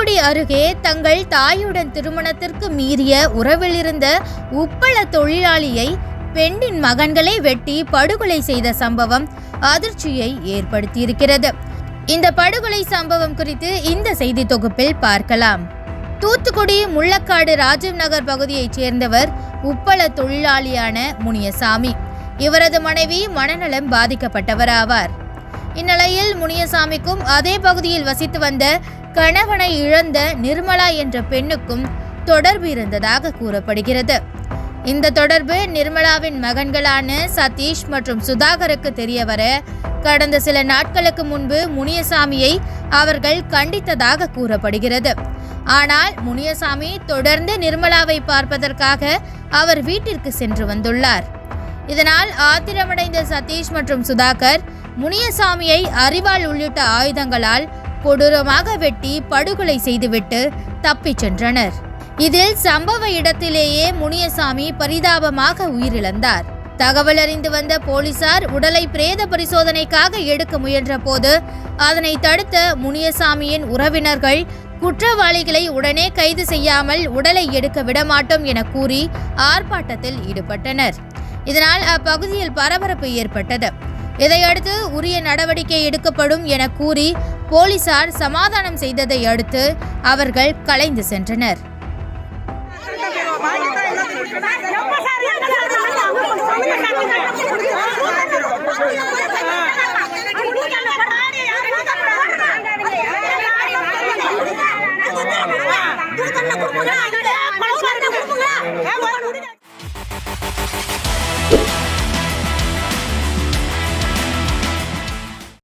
தூத்துக்குடி அருகே தங்கள் தாயுடன் திருமணத்திற்கு மீறிய உறவிலிருந்த உப்பள தொழிலாளியை பெண்ணின் மகன்களை வெட்டி படுகொலை செய்த சம்பவம் அதிர்ச்சியை ஏற்படுத்தியிருக்கிறது. இந்த படுகொலை சம்பவம் குறித்து இந்த செய்தி தொகுப்பில் பார்க்கலாம். தூத்துக்குடி முள்ளக்காடு ராஜீவ் நகர் பகுதியைச் சேர்ந்தவர் உப்பள தொழிலாளியான முனியசாமி. இவரது மனைவி மனநலம் பாதிக்கப்பட்டவர் ஆவார். இந்நிலையில் முனியசாமிக்கும் அதே பகுதியில் வசித்து வந்த கணவனை இழந்த நிர்மலா என்ற பெண்ணுக்கும் தொடர்பு இருந்ததாக கூறப்படுகிறது. இந்த தொடர்பு நிர்மலாவின் மகன்களான சதீஷ் மற்றும் சுதாகருக்கு தெரியவர கடந்த சில நாட்களுக்கு முன்பு முனியசாமியை அவர்கள் கண்டித்ததாக கூறப்படுகிறது. ஆனால் முனியசாமி தொடர்ந்து நிர்மலாவை பார்ப்பதற்காக அவர் வீட்டிற்கு சென்று வந்துள்ளார். இதனால் ஆத்திரமடைந்த சதீஷ் மற்றும் சுதாகர் முனியசாமியை அரிவாள் உள்ளிட்ட ஆயுதங்களால் கொடூரமாக வெட்டி படுகொலை செய்துவிட்டு தப்பிச் சென்றனர். இதில் சம்பவ இடத்திலேயே முனியசாமி பரிதாபமாக உயிரிழந்தார். தகவல் அறிந்து வந்த போலீசார் உடலை பிரேத பரிசோதனைக்காக எடுக்க முயன்ற போது அதனை தடுத்த முனியசாமியின் உறவினர்கள் குற்றவாளிகளை உடனே கைது செய்யாமல் உடலை எடுக்க விடமாட்டோம் என கூறி ஆர்ப்பாட்டத்தில் ஈடுபட்டனர். இதனால் அப்பகுதியில் பரபரப்பு ஏற்பட்டது. இதையடுத்து உரிய நடவடிக்கை எடுக்கப்படும் என கூறி போலீசார் சமாதானம் செய்ததை அடுத்து அவர்கள் கலைந்து சென்றனர்.